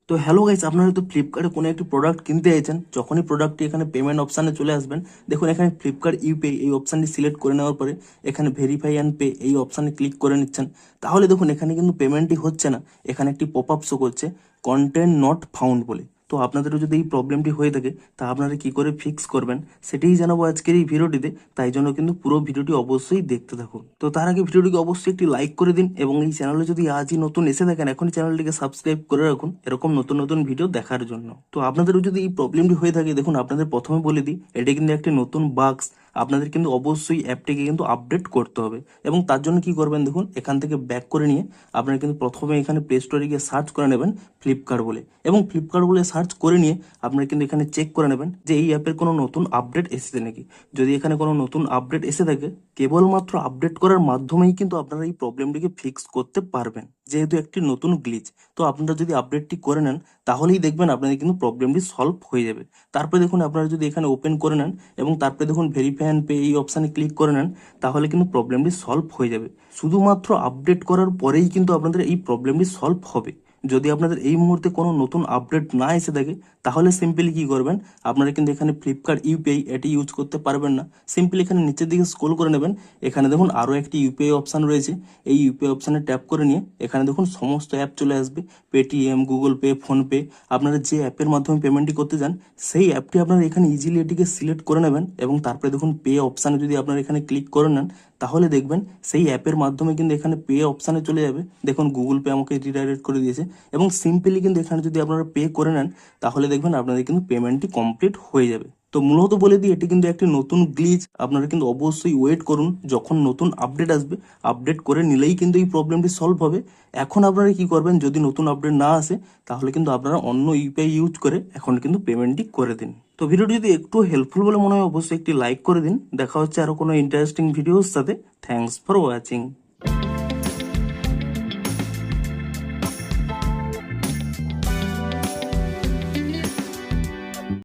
তো hello guys, আপনারা হয়তো ফ্লিপকার্টে কোনো একটি প্রোডাক্ট কিনতে চাইছেন। যখনই প্রোডাক্টটি এখানে পেমেন্ট অপশানে চলে আসবেন, দেখুন এখানে ফ্লিপকার্ট ইউপিআই এই অপশানটি সিলেক্ট করে নেওয়ার পরে এখানে ভেরিফাই অ্যান্ড পে এই অপশানে ক্লিক করে নিচ্ছেন। তাহলে দেখুন এখানে কিন্তু পেমেন্টটি হচ্ছে না, এখানে একটি পপ আপ শো করছে কন্টেন্ট নট ফাউন্ড বলে। তো আপনাদেরও যদি এই প্রবলেমটি হয়ে থাকে তা আপনারা কি করে ফিক্স করবেন সেটাই জানাবো আজকের এই ভিডিওটিতে। তাই জন্য কিন্তু পুরো ভিডিওটি অবশ্যই দেখতে থাকুন। তো তার আগে ভিডিওটিকে অবশ্যই একটি লাইক করে দিন এবং এই চ্যানেলে যদি আজই নতুন এসে থাকেন এখনই চ্যানেলটিকে সাবস্ক্রাইব করে রাখুন এরকম নতুন নতুন ভিডিও দেখার জন্য। তো আপনাদেরও যদি এই প্রবলেমটি হয়ে থাকে, দেখুন আপনাদের প্রথমে বলে দিই, এটা কিন্তু একটি নতুন বাগস। আপনাদের কিন্তু অবশ্যই অ্যাপটিকে কিন্তু আপডেট করতে হবে এবং তার জন্য কি করবেন, দেখুন এখান থেকে ব্যাক করে নিয়ে আপনারা কিন্তু প্রথমে এখানে প্লে স্টোরে গিয়ে সার্চ করে নেবেন ফ্লিপকার্ট বলে, এবং ফ্লিপকার্ট বলে সার্চ করে নিয়ে আপনারা কিন্তু এখানে চেক করে নেবেন যে এই অ্যাপের কোনো নতুন আপডেট এসেছে নাকি। যদি এখানে কোনো নতুন আপডেট এসে থাকে, কেবলমাত্র আপডেট করার মাধ্যমেই কিন্তু আপনারা এই প্রবলেমটিকে ফিক্স করতে পারবেন, যেহেতু একটি নতুন গ্লিচ। তো আপনারা যদি আপডেটটি করে নেন তাহলেই দেখবেন আপনাদের কিন্তু প্রবলেমটি সলভ হয়ে যাবে। তারপরে দেখুন আপনারা যদি এখানে ওপেন করে নেন এবং তারপরে দেখুন ভেরিফাই অ্যান্ড পে এই অপশানে ক্লিক করে নেন, তাহলে কিন্তু প্রবলেমটি সলভ হয়ে যাবে। শুধুমাত্র আপডেট করার পরেই কিন্তু আপনাদের এই প্রবলেমটি সলভ হবে। যদি আপনাদের এই মুহূর্তে কোনো নতুন আপডেট না এসে থাকে, তাহলে সিম্পলি কি করবেন, আপনারা কিন্তু এখানে ফ্লিপকার্ট ইউপিআই এটি ইউজ করতে পারবেন না। সিম্পলি এখানে নিচের দিকে স্ক্রল করে নেবেন, এখানে দেখুন আরও একটি ইউপিআই অপশান রয়েছে। এই ইউপিআই অপশানে ট্যাপ করে নিয়ে এখানে দেখুন সমস্ত অ্যাপ চলে আসবে, পেটিএম, গুগল পে, ফোনপে। আপনারা যে অ্যাপের মাধ্যমে পেমেন্টটি করতে চান সেই অ্যাপটি আপনারা এখানে ইজিলি এটিকে সিলেক্ট করে নেবেন এবং তারপরে দেখুন পে অপশানে যদি আপনারা এখানে ক্লিক করে নেন, তাহলে দেখবেন সেই অ্যাপের মাধ্যমে কিন্তু এখানে পে অপশানে চলে যাবে। দেখুন গুগল পে আমাকে রিডাইরেক্ট করে দিয়েছে এবং সিম্পলি কিন্তু এখানে যদি আপনারা পে করে নেন, তাহলে দেখবেন আপনাদের কিন্তু পেমেন্টটি কমপ্লিট হয়ে যাবে। তো মূলত বলে দিই, এটি কিন্তু একটি নতুন গ্লিচ। আপনারা কিন্তু অবশ্যই ওয়েট করুন, যখন নতুন আপডেট আসবে আপডেট করে নিলেই কিন্তু এই প্রবলেমটি সলভ হবে। এখন আপনারা কি করবেন, যদি নতুন আপডেট না আসে তাহলে কিন্তু আপনারা অন্য ইউপিআই ইউজ করে এখন কিন্তু পেমেন্টটি করে দিন। তো ভিডিওটি যদি একটু হেল্পফুল বলে মনে হয় অবশ্যই একটি লাইক করে দিন। দেখা হচ্ছে আরো কোনো ইন্টারেস্টিং ভিডিওর সাথে। Thanks for watching.